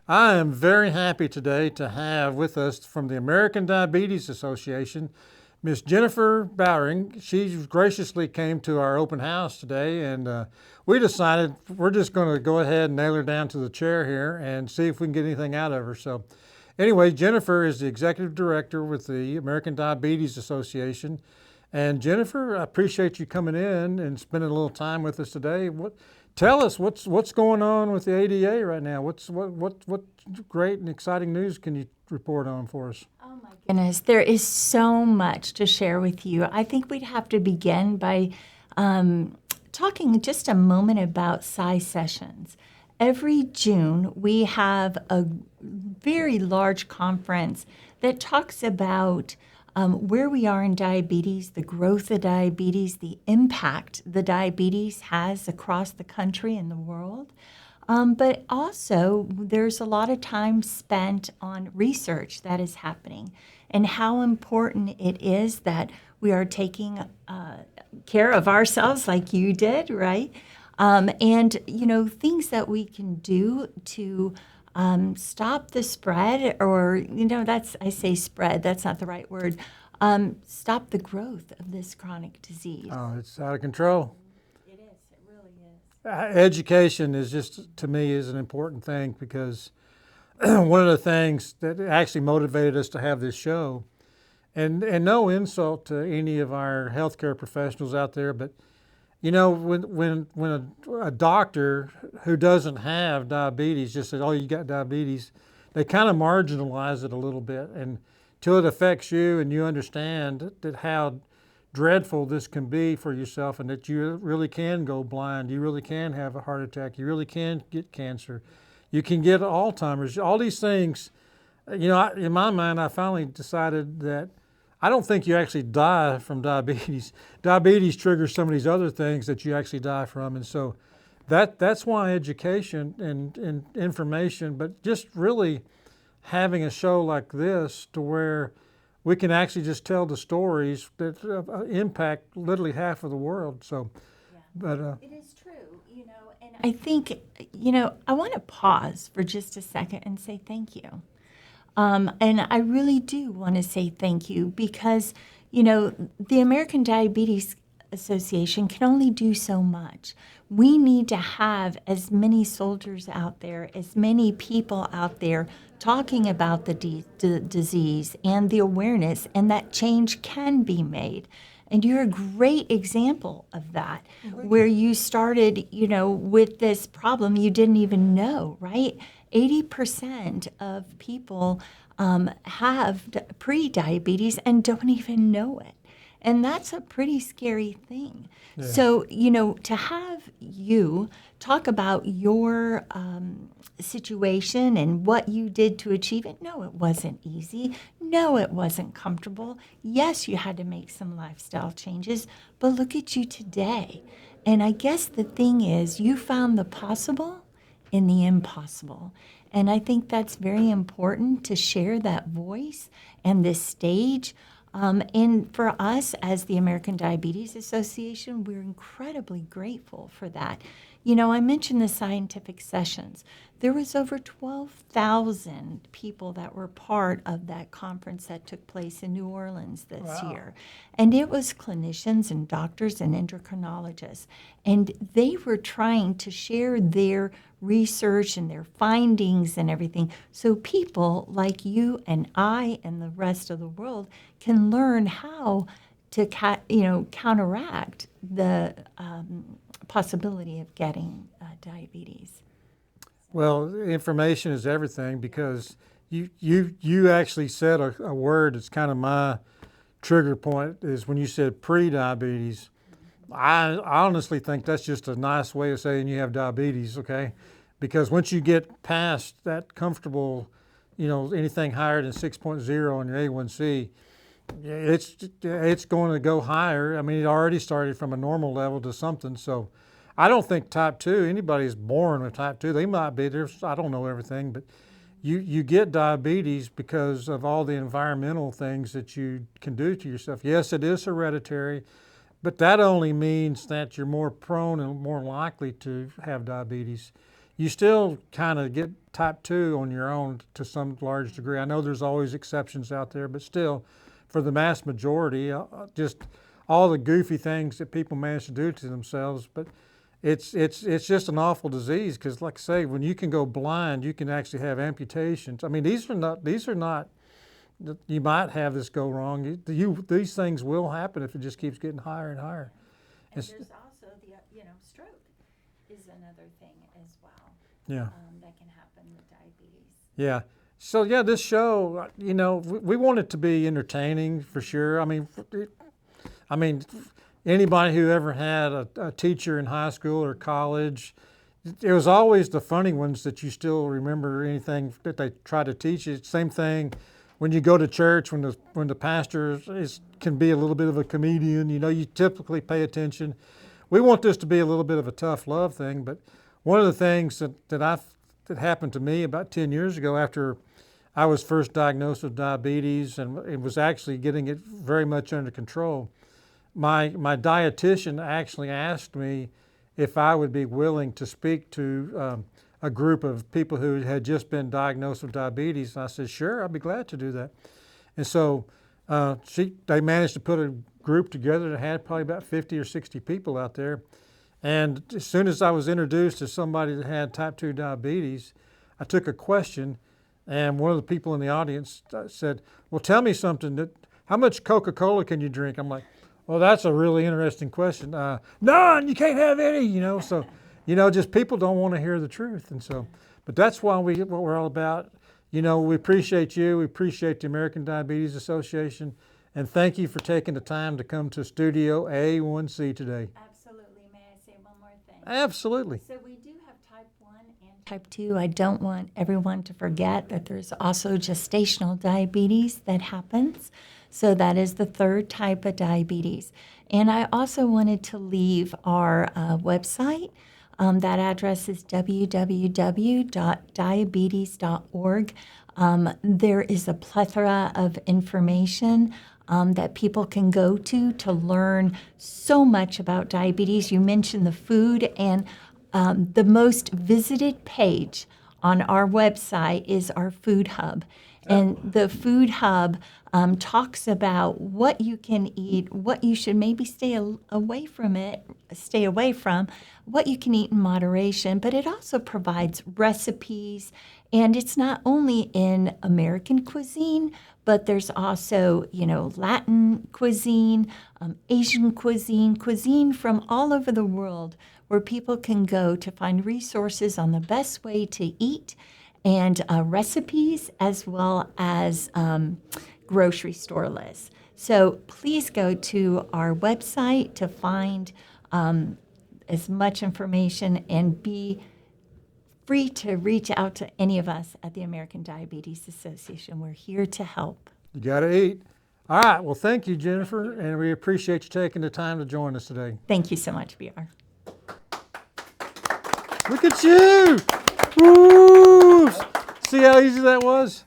I am very happy today to have with us from the American Diabetes Association, Miss Jennifer Bowering. She graciously came to our open house today, and we decided we're just going to go ahead and nail her down to the chair here and see if we can get anything out of her. So, anyway, Jennifer is the executive director with the American Diabetes Association. And Jennifer, I appreciate you coming in and spending a little time with us today. Tell us what's going on with the ADA right now? What great and exciting news can you report on for us? Oh my goodness, there is so much to share with you. I think we'd have to begin by talking just a moment about size sessions. Every June, we have a very large conference that talks about where we are in diabetes, the growth of diabetes, the impact the diabetes has across the country and the world. But also, there's a lot of time spent on research that is happening and how important it is that we are taking care of ourselves like you did, right? And, things that we can do to stop the spread, or, I say spread, that's not the right word, stop the growth of this chronic disease. Oh, it's out of control. It is, it really is. Education is just, to me, is an important thing because one of the things that actually motivated us to have this show, and no insult to any of our healthcare professionals out there, but when a doctor who doesn't have diabetes just says, "Oh, you got diabetes," they kind of marginalize it a little bit, and till it affects you and you understand that how dreadful this can be for yourself, and that you really can go blind, you really can have a heart attack, you really can get cancer, you can get Alzheimer's, all these things. In my mind, I finally decided that I don't think you actually die from diabetes. Diabetes triggers some of these other things that you actually die from. And so that's why education and information, but just really having a show like this to where we can actually just tell the stories that impact literally half of the world. So, Yeah. but It is true, and I think, I want to pause for just a second and say thank you. And I really do want to say thank you because, the American Diabetes Association can only do so much. We need to have as many soldiers out there, as many people out there talking about the disease and the awareness, and that change can be made. And you're a great example of that, where you started, with this problem you didn't even know, right? 80% of people have pre-diabetes and don't even know it. And that's a pretty scary thing. yeah. So, to have you talk about your situation and what you did to achieve it, no, it wasn't easy. No, it wasn't comfortable. Yes, you had to make some lifestyle changes, but look at you today. And I guess the thing is, you found the possible in the impossible. And I think that's very important to share that voice and this stage. And for us as the American Diabetes Association, we're incredibly grateful for that. I mentioned the scientific sessions. There was over 12,000 people that were part of that conference that took place in New Orleans this Wow. year. And it was clinicians and doctors and endocrinologists. And they were trying to share their research and their findings and everything so people like you and I and the rest of the world can learn how to counteract the possibility of getting diabetes. Well, information is everything because you actually said a word that's kind of my trigger point is when you said pre-diabetes. I honestly think that's just a nice way of saying you have diabetes, okay? Because once you get past that comfortable, anything higher than 6.0 on your A1C, it's going to go higher. I mean, it already started from a normal level to something. So I don't think type 2, anybody's born with type 2. They might be, I don't know everything, but you get diabetes because of all the environmental things that you can do to yourself. Yes, it is hereditary, but that only means that you're more prone and more likely to have diabetes. you still kind of get type 2 on your own to some large degree. I know there's always exceptions out there, but still, for the mass majority, just all the goofy things that people manage to do to themselves. But it's just an awful disease because, like I say, when you can go blind, you can actually have amputations. I mean, these are not. You might have this go wrong. These things will happen if it just keeps getting higher and higher. And there's also the stroke is another thing as well. Yeah. That can happen with diabetes. Yeah. So yeah, this show, we want it to be entertaining for sure. I mean, anybody who ever had a teacher in high school or college, it was always the funny ones that you still remember anything that they try to teach you. Same thing when you go to church, when the pastor can be a little bit of a comedian. You typically pay attention. We want this to be a little bit of a tough love thing, but one of the things that happened to me about 10 years ago after I was first diagnosed with diabetes and it was actually getting it very much under control, my dietitian actually asked me if I would be willing to speak to a group of people who had just been diagnosed with diabetes. And I said, sure, I'd be glad to do that. And so they managed to put a group together that had probably about 50 or 60 people out there. And as soon as I was introduced to somebody that had type 2 diabetes, I took a question, and one of the people in the audience said, well, tell me something. How much Coca-Cola can you drink? I'm like, well, that's a really interesting question. None, you can't have any, So, just people don't want to hear the truth. And so, but that's what we're all about. We appreciate you. We appreciate the American Diabetes Association. And thank you for taking the time to come to Studio A1C today. Absolutely. May I say one more thing? Absolutely. So we do have type 1 and type 2. I don't want everyone to forget that there's also gestational diabetes that happens. So that is the third type of diabetes. And I also wanted to leave our website. That address is www.diabetes.org. There is a plethora of information that people can go to learn so much about diabetes. You mentioned the food, and the most visited page on our website is our food hub. And the food hub talks about what you can eat, what you should maybe stay away from, what you can eat in moderation, but it also provides recipes. And it's not only in American cuisine, but there's also, Latin cuisine, Asian cuisine from all over the world where people can go to find resources on the best way to eat and recipes as well as grocery store lists. So please go to our website to find as much information and be free to reach out to any of us at the American Diabetes Association. We're here to help. You got to eat. All right. Well, thank you, Jennifer, and we appreciate you taking the time to join us today. Thank you so much, BR. Look at you! Woo! See how easy that was?